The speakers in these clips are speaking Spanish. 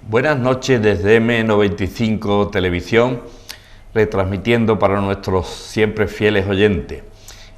Buenas noches desde M95 Televisión, retransmitiendo para nuestros siempre fieles oyentes.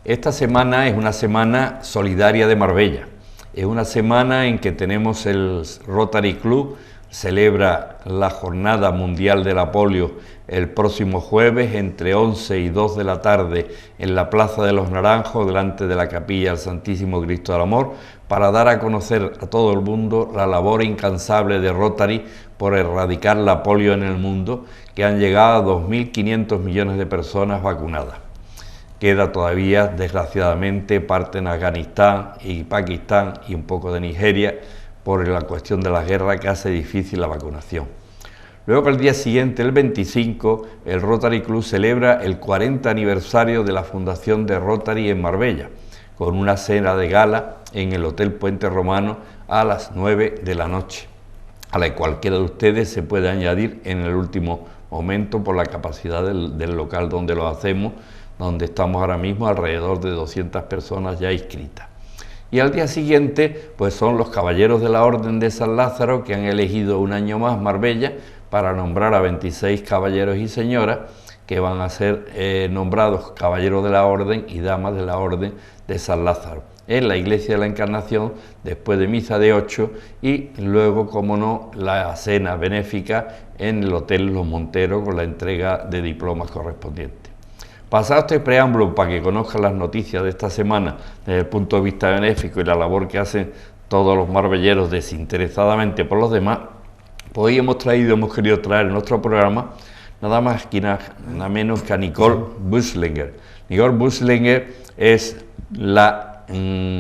Esta semana es una semana solidaria de Marbella. Es una semana en que tenemos el Rotary Club, celebra la Jornada Mundial de la Polio el próximo jueves entre 11 y 2 de la tarde en la Plaza de los Naranjos, delante de la Capilla del Santísimo Cristo del Amor, para dar a conocer a todo el mundo la labor incansable de Rotary por erradicar la polio en el mundo, que han llegado a 2.500 millones de personas vacunadas. Queda todavía, desgraciadamente, parte en Afganistán y Pakistán y un poco de Nigeria, por la cuestión de la guerra que hace difícil la vacunación. Luego, el día siguiente, el 25, el Rotary Club celebra el 40 aniversario de la fundación de Rotary en Marbella, con una cena de gala en el Hotel Puente Romano a las 9 de la noche, a la que cualquiera de ustedes se puede añadir en el último momento por la capacidad del local donde lo hacemos, donde estamos ahora mismo alrededor de 200 personas ya inscritas. Y al día siguiente, pues son los Caballeros de la Orden de San Lázaro, que han elegido un año más Marbella para nombrar a 26 caballeros y señoras que van a ser nombrados Caballeros de la Orden y Damas de la Orden de San Lázaro, en la Iglesia de la Encarnación, después de misa de 8 y luego, como no, la cena benéfica en el Hotel Los Monteros con la entrega de diplomas correspondientes. Pasado este preámbulo para que conozcan las noticias de esta semana desde el punto de vista benéfico y la labor que hacen todos los marbelleros desinteresadamente por los demás, pues hoy hemos querido traer en nuestro programa nada más que nada menos que a Nicole Buschlinger. Nicole Buschlinger es la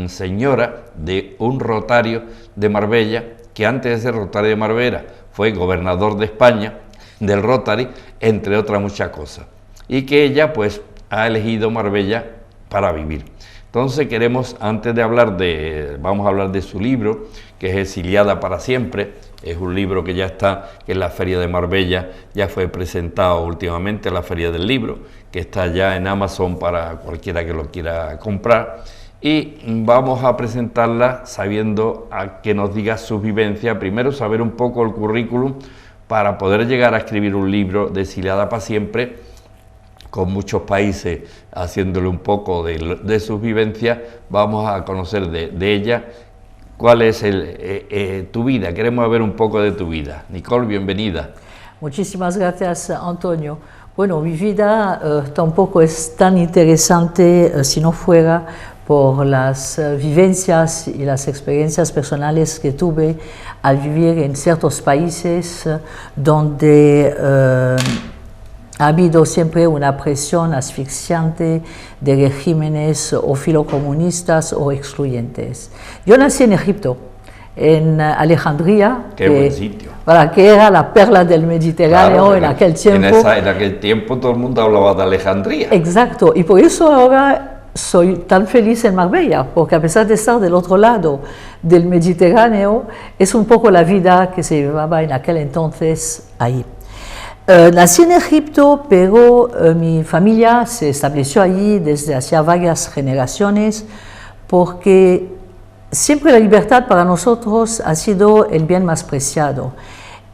señora de un rotario de Marbella, que antes de ser rotario de Marbella fue gobernador de España, del Rotary, entre otras muchas cosas, y que ella pues ha elegido Marbella para vivir. Entonces vamos a hablar de su libro, que es Exiliada para siempre. Es un libro que ya está en la Feria de Marbella, ya fue presentado últimamente en la Feria del Libro, que está ya en Amazon para cualquiera que lo quiera comprar. Y vamos a presentarla sabiendo a que nos diga su vivencia, primero saber un poco el currículum para poder llegar a escribir un libro de Exiliada para siempre, con muchos países haciéndole un poco de sus vivencias. Vamos a conocer de ella cuál es tu vida, queremos ver un poco de tu vida. Nicole, bienvenida. Muchísimas gracias, Antonio. Bueno, mi vida tampoco es tan interesante si no fuera por las vivencias y las experiencias personales que tuve al vivir en ciertos países donde ha habido siempre una presión asfixiante de regímenes o filocomunistas o excluyentes. Yo nací en Egipto, en Alejandría, buen sitio. Que era la perla del Mediterráneo, claro, en aquel tiempo. En aquel tiempo todo el mundo hablaba de Alejandría. Exacto, y por eso ahora soy tan feliz en Marbella, porque a pesar de estar del otro lado del Mediterráneo, es un poco la vida que se llevaba en aquel entonces ahí. Nací en Egipto, pero mi familia se estableció allí desde hacía varias generaciones, porque siempre la libertad para nosotros ha sido el bien más preciado.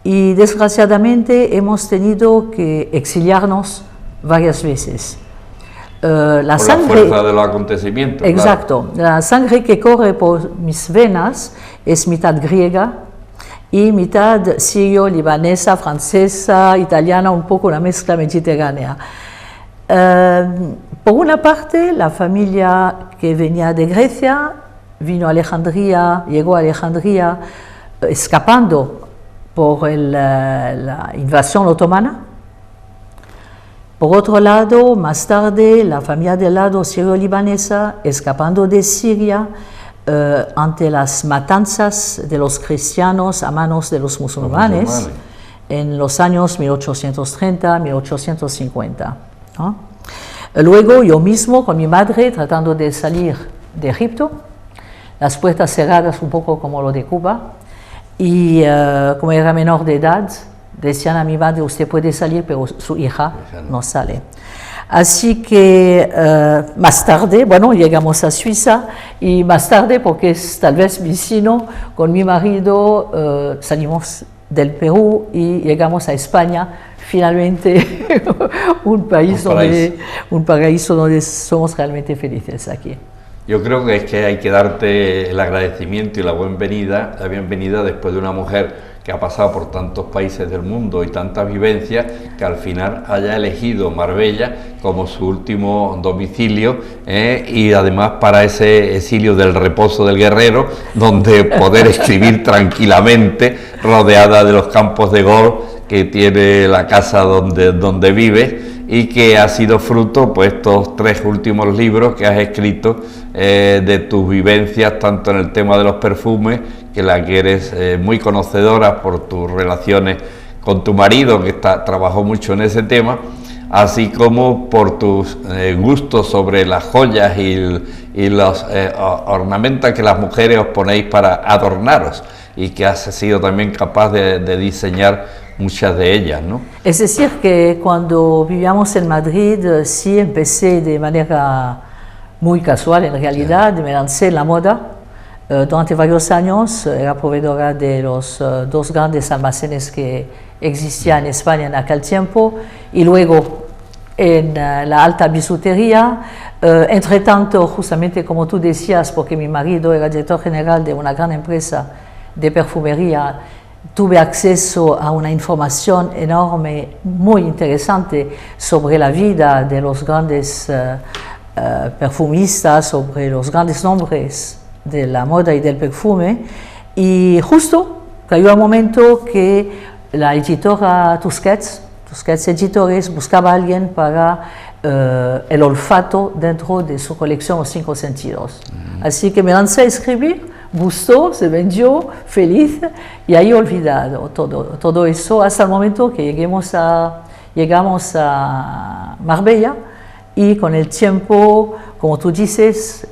Y desgraciadamente hemos tenido que exiliarnos varias veces. La fuerza de los acontecimientos. Exacto. Claro. La sangre que corre por mis venas es mitad griega y mitad sirio-libanesa, francesa, italiana, un poco una mezcla mediterránea. Por una parte, la familia que venía de Grecia vino a Alejandría, llegó a Alejandría escapando por la invasión otomana. Por otro lado, más tarde, la familia del lado sirio-libanesa, escapando de Siria, ante las matanzas de los cristianos a manos de los musulmanes en los años 1830-1850. ¿no? Luego yo mismo con mi madre tratando de salir de Egipto, las puertas cerradas un poco como lo de Cuba, y como era menor de edad, decían a mi madre, usted puede salir, pero su hija no sale. Así que más tarde, bueno, llegamos a Suiza y más tarde, porque es tal vez vecino, con mi marido salimos del Perú y llegamos a España, finalmente un paraíso donde somos realmente felices aquí. Yo creo que es que hay que darte el agradecimiento y la bienvenida después de una mujer que ha pasado por tantos países del mundo y tantas vivencias, que al final haya elegido Marbella como su último domicilio y además para ese exilio del reposo del guerrero, donde poder escribir tranquilamente, rodeada de los campos de golf que tiene la casa donde vive, y que ha sido fruto, pues, estos 3 últimos libros que has escrito de tus vivencias, tanto en el tema de los perfumes, que eres muy conocedora por tus relaciones con tu marido, que trabajó mucho en ese tema, así como por tus gustos sobre las joyas y los ornamentos que las mujeres os ponéis para adornaros, y que has sido también capaz de diseñar muchas de ellas, ¿no? Es decir, que cuando vivíamos en Madrid, sí empecé de manera muy casual, en realidad, me lancé en la moda. Durante varios años era proveedora de los 2 grandes almacenes que existían en España en aquel tiempo, y luego en la alta bisutería. Entre tanto, justamente como tú decías, porque mi marido era director general de una gran empresa de perfumería, tuve acceso a una información enorme, muy interesante, sobre la vida de los grandes perfumistas, sobre los grandes nombres de la moda y del perfume, y justo cayó el momento que la editora Tusquets Editores buscaba a alguien para el olfato dentro de su colección Los 5 Sentidos. Así que me lancé a escribir, gustó, se vendió, feliz, y ahí olvidado todo eso hasta el momento que llegamos a Marbella, y con el tiempo, como tú dices,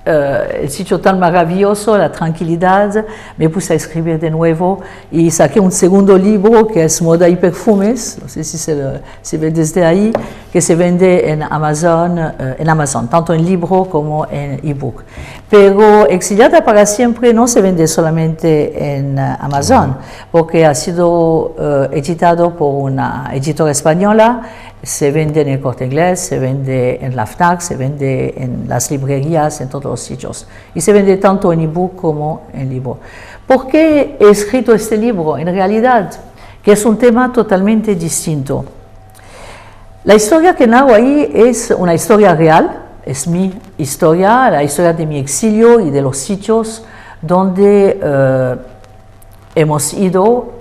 el sitio tan maravilloso, la tranquilidad, me puse a escribir de nuevo y saqué un segundo libro que es Moda y Perfumes, no sé si se ve desde ahí, que se vende en Amazon, tanto en libro como en ebook. Pero Exiliada para siempre no se vende solamente en Amazon, porque ha sido editado por una editora española. Se vende en el Corte Inglés, se vende en la FNAC, se vende en las librerías, en todos los sitios. Y se vende tanto en ebook como en libro. ¿Por qué he escrito este libro? En realidad, que es un tema totalmente distinto. La historia que narro ahí es una historia real, es mi historia, la historia de mi exilio y de los sitios donde hemos ido,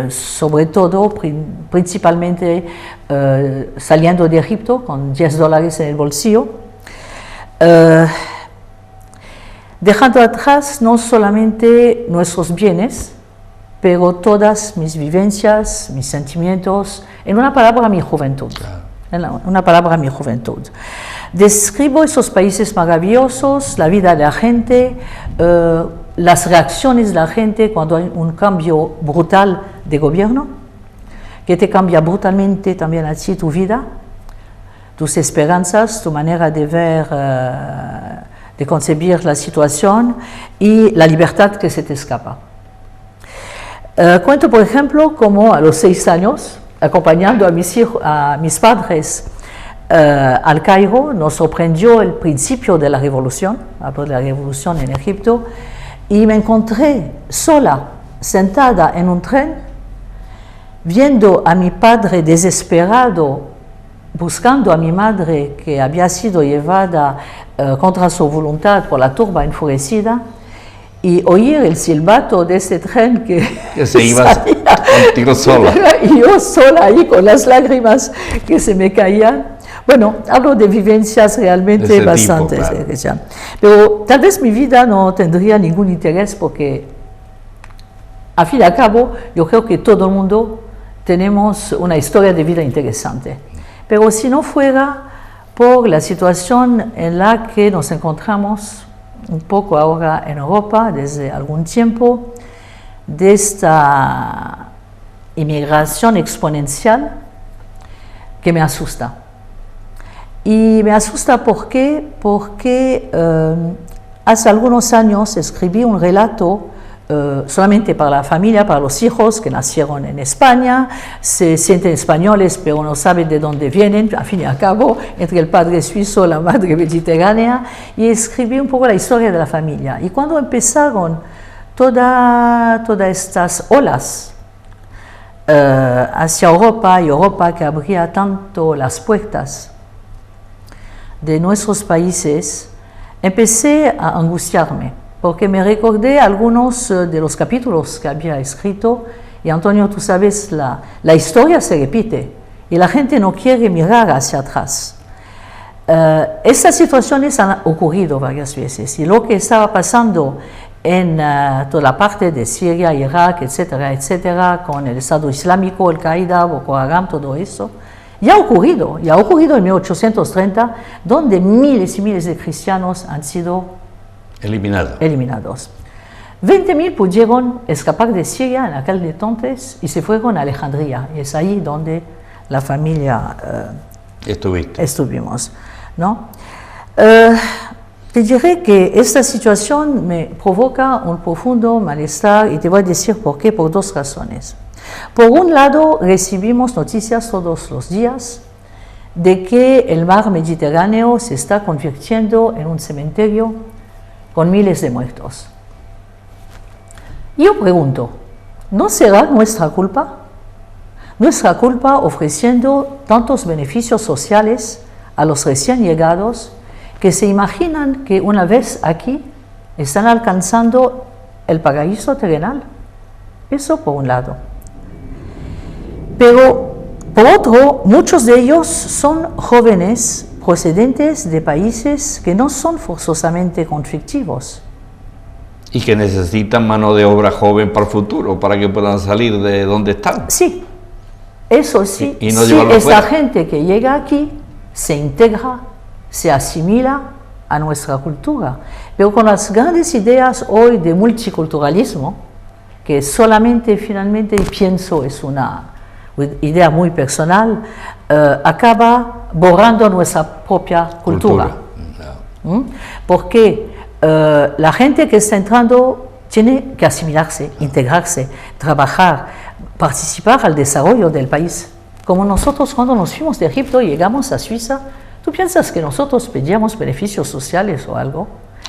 sobre todo, principalmente saliendo de Egipto con $10 en el bolsillo, dejando atrás no solamente nuestros bienes, pero todas mis vivencias, mis sentimientos, en una palabra, mi juventud. Una palabra, mi juventud. Describo esos países maravillosos, la vida de la gente, las reacciones de la gente cuando hay un cambio brutal de gobierno, que te cambia brutalmente también a ti tu vida, tus esperanzas, tu manera de ver, de concebir la situación y la libertad que se te escapa. Cuento, por ejemplo, como a los 6 años, acompañando a mis padres al Cairo, nos sorprendió el principio de la revolución, hablo de la revolución en Egipto, y me encontré sola, sentada en un tren, viendo a mi padre desesperado, buscando a mi madre que había sido llevada contra su voluntad por la turba enfurecida, y oír el silbato de ese tren que se iba contigo sola. Y yo sola ahí con las lágrimas que se me caían. Bueno, hablo de vivencias realmente bastante. Claro. Pero tal vez mi vida no tendría ningún interés porque, al fin y al cabo, yo creo que todo el mundo tenemos una historia de vida interesante. Pero si no fuera por la situación en la que nos encontramos un poco ahora en Europa desde algún tiempo, de esta inmigración exponencial, que me asusta. Y me asusta porque hace algunos años escribí un relato solamente para la familia, para los hijos que nacieron en España, se sienten españoles pero no saben de dónde vienen, a fin y al cabo, entre el padre suizo y la madre mediterránea, y escribí un poco la historia de la familia. Y cuando empezaron todas estas olas hacia Europa, y Europa que abría tanto las puertas de nuestros países, empecé a angustiarme, porque me recordé algunos de los capítulos que había escrito, y Antonio, tú sabes, la historia se repite, y la gente no quiere mirar hacia atrás. Estas situaciones han ocurrido varias veces, y lo que estaba pasando en toda la parte de Siria, Irak, etcétera, etcétera, con el Estado Islámico, Al-Qaeda, Boko Haram, todo eso, ya ha ocurrido en 1830, donde miles y miles de cristianos han sido eliminados. 20.000 pudieron escapar de Siria en aquel entonces y se fueron a Alejandría, y es ahí donde la familia estuvimos, ¿no? Te diré que esta situación me provoca un profundo malestar, y te voy a decir por qué, por dos razones. Por un lado, recibimos noticias todos los días de que el mar Mediterráneo se está convirtiendo en un cementerio con miles de muertos. Yo pregunto, ¿no será nuestra culpa? Nuestra culpa ofreciendo tantos beneficios sociales a los recién llegados que se imaginan que una vez aquí están alcanzando el paraíso terrenal. Eso por un lado. Pero por otro, muchos de ellos son jóvenes procedentes de países que no son forzosamente conflictivos. Y que necesitan mano de obra joven para el futuro, para que puedan salir de donde están. Sí, eso sí. Y no sí, esa fuera. gente que llega aquí se integra, se asimila a nuestra cultura. Pero con las grandes ideas hoy de multiculturalismo, que solamente finalmente, y pienso, es una idea muy personal, acaba borrando nuestra propia cultura. No. Porque la gente que está entrando tiene que asimilarse, integrarse, trabajar, participar al desarrollo del país. Como nosotros cuando nos fuimos de Egipto y llegamos a Suiza, ¿tú piensas que nosotros pedíamos beneficios sociales o algo?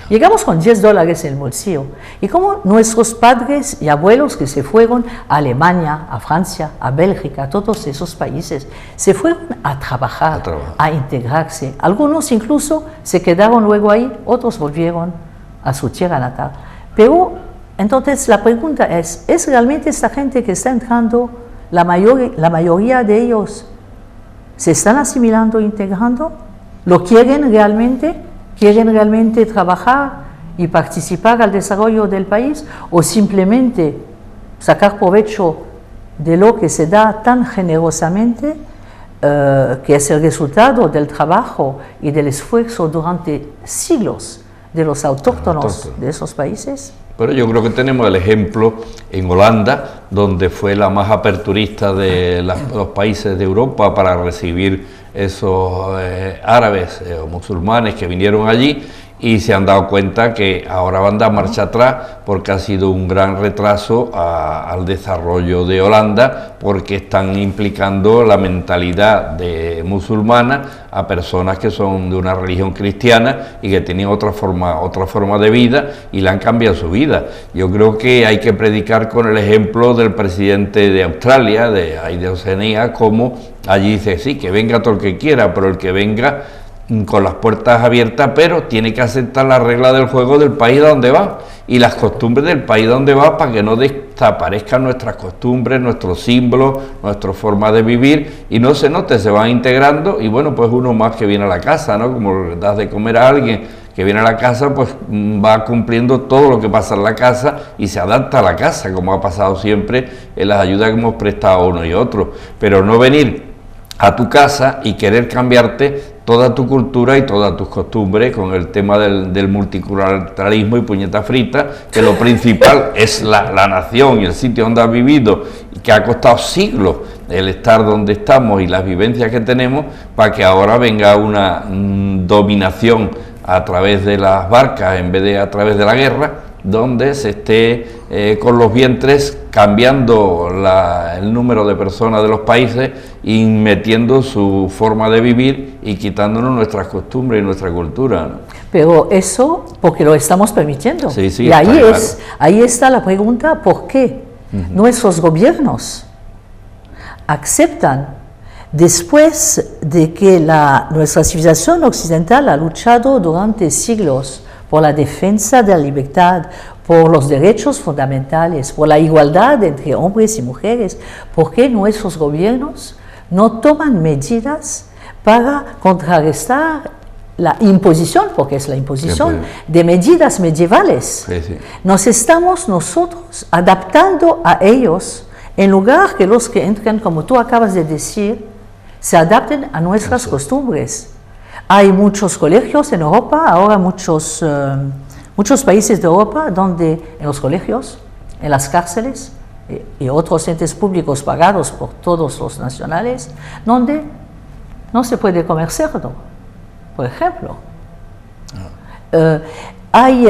Llegamos con $10 en el bolsillo, y como nuestros padres y abuelos que se fueron a Alemania, a Francia, a Bélgica, a todos esos países, se fueron a trabajar, a integrarse. Algunos incluso se quedaron luego ahí, otros volvieron a su tierra natal. Pero entonces la pregunta ¿es realmente esta gente que está entrando, la mayoría de ellos se están asimilando, integrando? ¿Lo quieren realmente? ¿Quieren realmente trabajar y participar al desarrollo del país, o simplemente sacar provecho de lo que se da tan generosamente, que es el resultado del trabajo y del esfuerzo durante siglos de los autóctonos de esos países? Pero yo creo que tenemos el ejemplo en Holanda, donde fue la más aperturista de los países de Europa para recibir esos árabes o musulmanes que vinieron allí, y se han dado cuenta que ahora van a dar marcha atrás porque ha sido un gran retraso al desarrollo de Holanda, porque están implicando la mentalidad musulmana a personas que son de una religión cristiana y que tenían otra forma de vida, y le han cambiado su vida. Yo creo que hay que predicar con el ejemplo del presidente de Australia, de Oceanía, como allí dice, sí, que venga todo el que quiera, pero el que venga con las puertas abiertas, pero tiene que aceptar las reglas del juego del país a donde va y las costumbres del país a donde va, para que no desaparezcan nuestras costumbres, nuestros símbolos, nuestra forma de vivir, y no se note, se van integrando. Y bueno, pues uno más que viene a la casa, ¿no? Como le das de comer a alguien que viene a la casa, pues va cumpliendo todo lo que pasa en la casa y se adapta a la casa, como ha pasado siempre en las ayudas que hemos prestado a uno y otro. Pero no venir a tu casa y querer cambiarte toda tu cultura y todas tus costumbres con el tema del multiculturalismo y puñeta frita, que lo principal es la nación y el sitio donde has vivido, y que ha costado siglos el estar donde estamos y las vivencias que tenemos, para que ahora venga una dominación a través de las barcas en vez de a través de la guerra, donde se esté con los vientres cambiando el número de personas de los países y metiendo su forma de vivir y quitándonos nuestras costumbres y nuestra cultura, ¿no? Pero eso porque lo estamos permitiendo. Sí, y ahí está la pregunta, ¿por qué nuestros gobiernos aceptan, después de que nuestra civilización occidental ha luchado durante siglos por la defensa de la libertad, por los derechos fundamentales, por la igualdad entre hombres y mujeres, ¿por qué nuestros gobiernos no toman medidas para contrarrestar la imposición, porque es la imposición de medidas medievales? Sí, sí. Nos estamos nosotros adaptando a ellos, en lugar que los que entran, como tú acabas de decir, se adapten a nuestras costumbres. Hay muchos colegios en Europa, ahora muchos países de Europa, donde en los colegios, en las cárceles y otros entes públicos pagados por todos los nacionales, donde no se puede comer cerdo, por ejemplo. Hay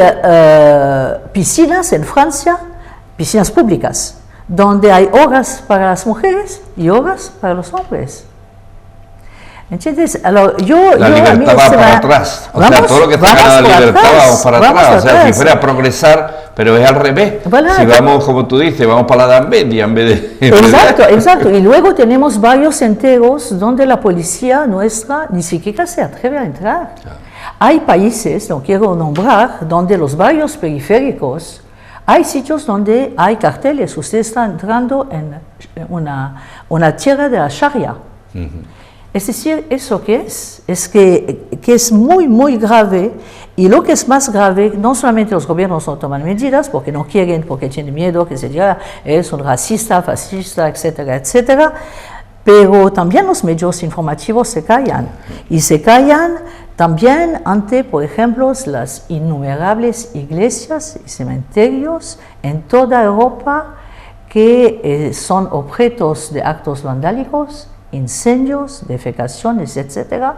piscinas en Francia, piscinas públicas, donde hay horas para las mujeres y horas para los hombres. ¿Entiendes? La libertad va para atrás. O sea, todo lo que está ganado la libertad vamos para atrás. O sea, si fuera a progresar, pero es al revés. Voilà, si vamos, como tú dices, vamos para la Edad Media en vez de... Exacto. Y luego tenemos barrios enteros donde la policía nuestra ni siquiera se atreve a entrar. Claro. Hay países, no quiero nombrar, donde los barrios periféricos, hay sitios donde hay carteles. Usted está entrando en una tierra de la Sharia. Es decir, ¿eso qué es? Es que es muy, muy grave, y lo que es más grave, no solamente los gobiernos no toman medidas porque no quieren, porque tienen miedo que se diga es un racista, fascista, etcétera, etcétera, pero también los medios informativos se callan, y se callan también ante, por ejemplo, las innumerables iglesias y cementerios en toda Europa que son objetos de actos vandálicos, incendios, defecaciones, etc.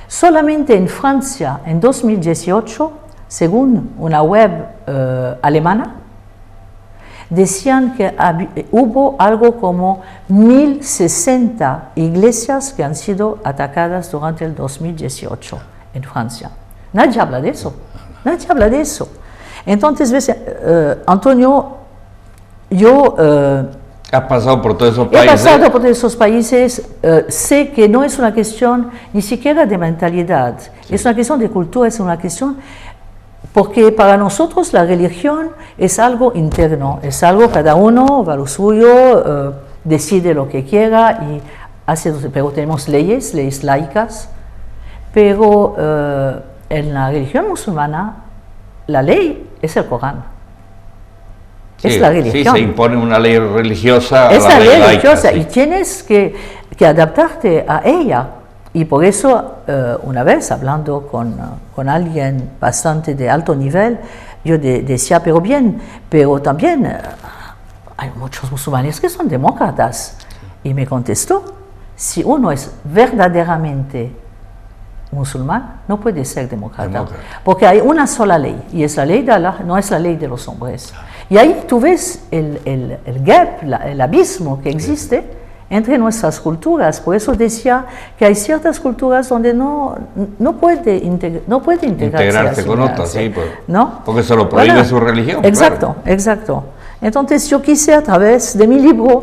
Solamente en Francia, en 2018, según una web alemana, decían que hubo algo como 1060 iglesias que han sido atacadas durante el 2018 en Francia. Nadie habla de eso. Nadie habla de eso. Entonces, ves, Antonio, yo... ¿Has pasado por todos esos países? He pasado por todos esos países. Sé que no es una cuestión ni siquiera de mentalidad, sí. Es una cuestión de cultura, es una cuestión... Porque para nosotros la religión es algo interno, es algo cada uno va a lo suyo, decide lo que quiera y hace, pero tenemos leyes laicas, pero en la religión musulmana la ley es el Corán. Sí, es la religión. Sí, se impone una ley religiosa a es la ley religiosa, laica, sí. Y tienes que adaptarte a ella. Y por eso, una vez hablando con alguien bastante de alto nivel, yo decía, pero bien, pero también hay muchos musulmanes que son demócratas. Y me contestó, si uno es verdaderamente musulmán, no puede ser demócrata. Porque hay una sola ley, y es la ley de Allah, no es la ley de los hombres. Y ahí tú ves el gap, el abismo que existe entre nuestras culturas. Por eso decía que hay ciertas culturas donde no puede integrarse con otras, sí, ¿no? Porque se lo prohíbe su religión. Exacto, claro. Exacto. Entonces yo quise, a través de mi libro,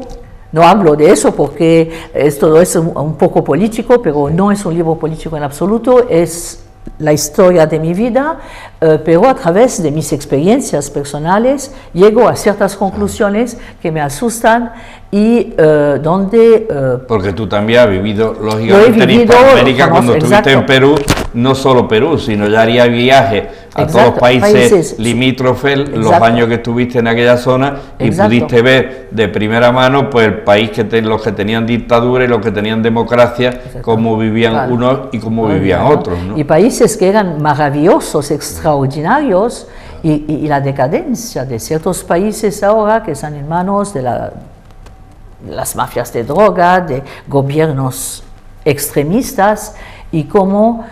no hablo de eso porque todo es un poco político, pero no es un libro político en absoluto, es la historia de mi vida, pero a través de mis experiencias personales llego a ciertas conclusiones que me asustan y donde... Porque tú también has vivido, lógicamente, en Hispanoamérica, cuando estuviste en Perú, no solo Perú, sino ya haría viajes a todos los países limítrofes, los años que estuviste en aquella zona, y pudiste ver de primera mano pues el país los que tenían dictadura y los que tenían democracia, cómo vivían unos y cómo vivían otros, ¿no? Y países que eran maravillosos, extraordinarios, y la decadencia de ciertos países ahora que están en manos de las mafias de droga, de gobiernos extremistas, y cómo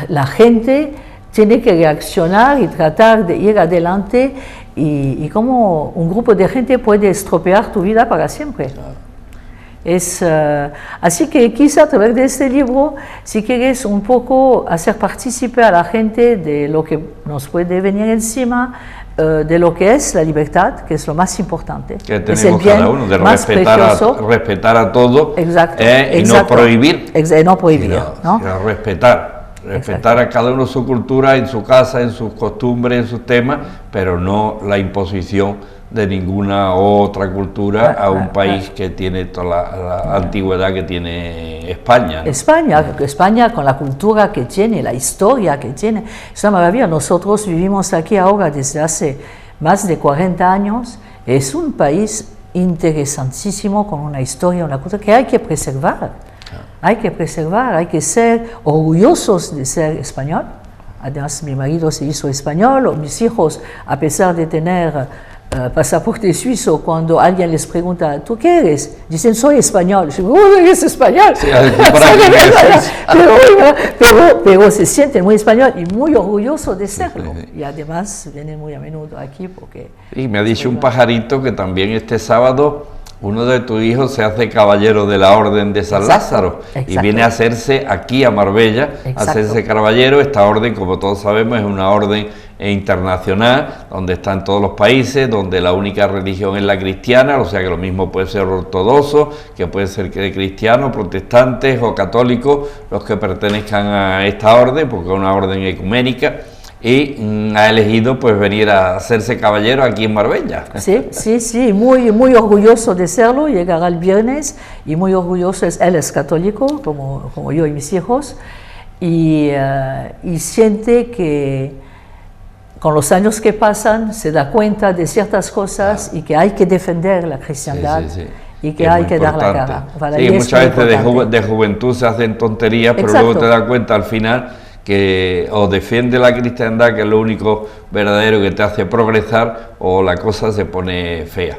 la gente tiene que reaccionar y tratar de ir adelante, y cómo un grupo de gente puede estropear tu vida para siempre. Así que quizá a través de este libro, si quieres un poco hacer partícipe a la gente de lo que nos puede venir encima, de lo que es la libertad, que es lo más importante. Que tenemos cada uno, de respetar a todos y no prohibir. No prohibir, ¿no? Respetar a cada uno su cultura, en su casa, en sus costumbres, en sus temas, pero no la imposición de ninguna otra cultura a un país que tiene toda la antigüedad que tiene España, ¿no? España con la cultura que tiene, la historia que tiene, es una maravilla. Nosotros vivimos aquí ahora desde hace más de 40 años, es un país interesantísimo, con una historia, una cultura que hay que preservar. Hay que preservar, hay que ser orgullosos de ser español. Además, mi marido se hizo español, o mis hijos, a pesar de tener pasaporte suizo, cuando alguien les pregunta, ¿tú qué eres? Dicen, soy español. Yo digo, ¿oh, eres español? Sí, pero se sienten muy español y muy orgullosos de serlo. Y además vienen muy a menudo aquí porque... Y me ha dicho un pajarito que también este sábado uno de tus hijos se hace caballero de la Orden de San Lázaro y viene a hacerse aquí a Marbella, a hacerse caballero. Esta orden, como todos sabemos, es una orden internacional donde están todos los países, donde la única religión es la cristiana, o sea que lo mismo puede ser ortodoxo, que puede ser cristianos, protestantes o católicos, los que pertenezcan a esta orden, porque es una orden ecuménica. Y ha elegido pues venir a hacerse caballero aquí en Marbella. Sí, muy orgulloso de serlo. Llegará el viernes y muy orgulloso. Él es católico, como yo y mis hijos, y siente que con los años que pasan se da cuenta de ciertas cosas y que hay que defender la cristiandad. Y que hay que dar la cara. Sí, muchas veces de juventud se hacen tonterías, pero luego te das cuenta al final que o defiende la cristiandad, que es lo único verdadero que te hace progresar, o la cosa se pone fea.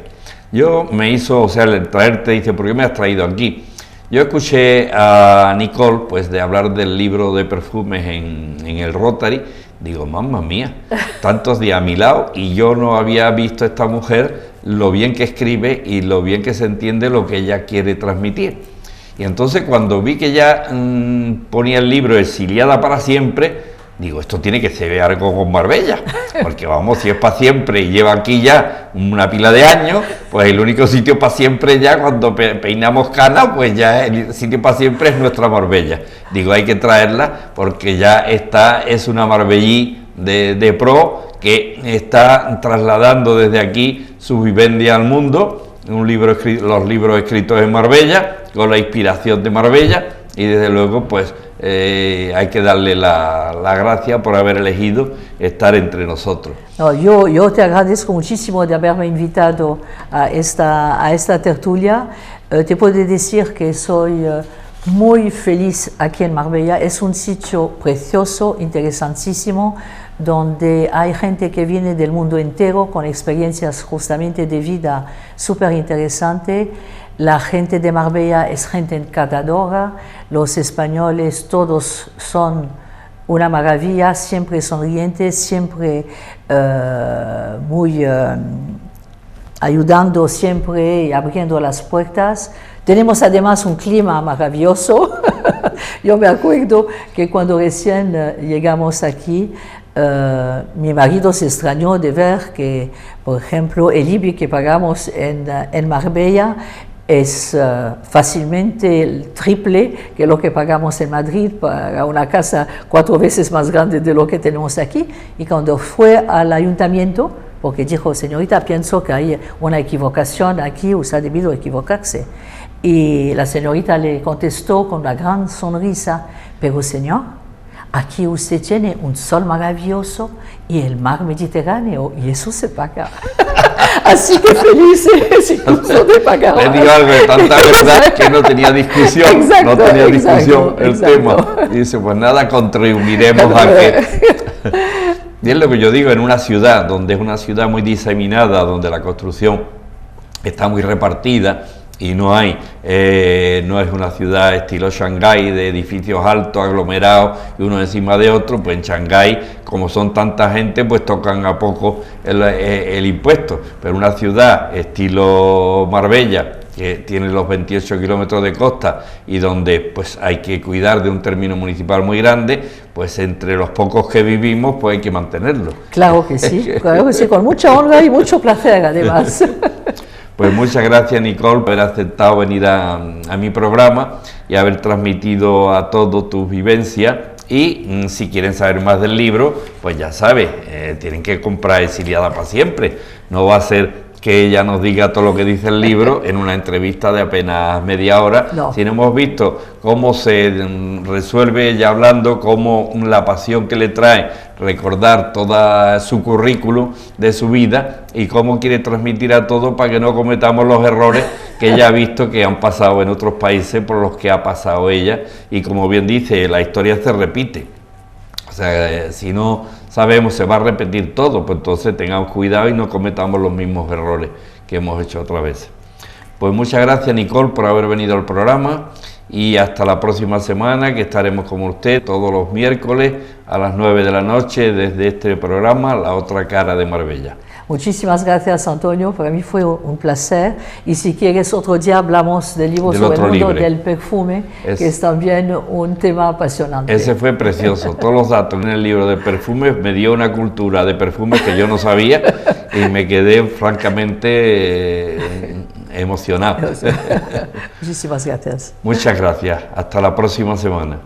Yo me hizo, o sea, el traerte, dice, ¿por qué me has traído aquí? Yo escuché a Nicole, pues, de hablar del libro de perfumes en el Rotary. Digo, mamma mía, tantos días a mi lado, y yo no había visto a esta mujer lo bien que escribe y lo bien que se entiende lo que ella quiere transmitir. Y entonces cuando vi que ya ponía el libro Exiliada para siempre, digo, esto tiene que ser algo con Marbella, porque vamos, si es para siempre y lleva aquí ya una pila de años, pues el único sitio para siempre ya, cuando peinamos canas, pues ya el sitio para siempre es nuestra Marbella. Digo, hay que traerla porque ya esta es una marbellí de pro que está trasladando desde aquí su vivencia al mundo. Los libros escritos en Marbella, con la inspiración de Marbella, y desde luego pues hay que darle la gracia por haber elegido estar entre nosotros. No, yo te agradezco muchísimo de haberme invitado a esta tertulia. Te puedo decir que soy muy feliz aquí en Marbella. Es un sitio precioso, interesantísimo, donde hay gente que viene del mundo entero con experiencias justamente de vida súper interesantes. La gente de Marbella es gente encantadora, los españoles todos son una maravilla, siempre sonrientes, siempre muy ayudando siempre y abriendo las puertas. Tenemos además un clima maravilloso. Yo me acuerdo que cuando recién llegamos aquí, mi marido se extrañó de ver que, por ejemplo, el IBI que pagamos en Marbella es fácilmente el triple que lo que pagamos en Madrid para una casa 4 veces más grande de lo que tenemos aquí. Y cuando fue al ayuntamiento, porque dijo, señorita, pienso que hay una equivocación aquí, usted ha debido equivocarse. Y la señorita le contestó con una gran sonrisa, pero señor, aquí usted tiene un sol maravilloso y el mar Mediterráneo, y eso se paga. Así que felices incluso de pagar. Le digo algo de tanta verdad que no tenía discusión, exacto, no tenía discusión el exacto. tema. Y dice, pues nada, contribuiremos a que... Y es lo que yo digo, en una ciudad, donde es una ciudad muy diseminada, donde la construcción está muy repartida, y no es una ciudad estilo Shanghái de edificios altos, aglomerados y uno encima de otro, pues en Shanghái, como son tanta gente, pues tocan a poco el impuesto, pero una ciudad estilo Marbella, que tiene los 28 kilómetros de costa y donde pues hay que cuidar de un término municipal muy grande, pues entre los pocos que vivimos pues hay que mantenerlo. Claro que sí, con mucha honra y mucho placer además. Pues muchas gracias, Nicole, por haber aceptado venir a mi programa y haber transmitido a todos tus vivencias. Y si quieren saber más del libro, pues ya sabes, tienen que comprar Exiliada para siempre. No va a ser que ella nos diga todo lo que dice el libro en una entrevista de apenas media hora, no. Sino hemos visto cómo se resuelve ella hablando, cómo la pasión que le trae recordar toda su currículum de su vida y cómo quiere transmitir a todos para que no cometamos los errores que ella ha visto que han pasado en otros países por los que ha pasado ella, y como bien dice, la historia se repite. O sea, si no sabemos, se va a repetir todo, pues entonces tengamos cuidado y no cometamos los mismos errores que hemos hecho otras veces. Pues muchas gracias, Nicole, por haber venido al programa, y hasta la próxima semana, que estaremos con usted todos los miércoles a las 9 de la noche desde este programa, La Otra Cara de Marbella. Muchísimas gracias, Antonio, para mí fue un placer, y si quieres otro día hablamos del libro sobre el mundo del perfume, que es también un tema apasionante. Ese fue precioso, todos los datos en el libro de perfumes, me dio una cultura de perfumes que yo no sabía y me quedé francamente emocionado. Muchísimas gracias. Muchas gracias, hasta la próxima semana.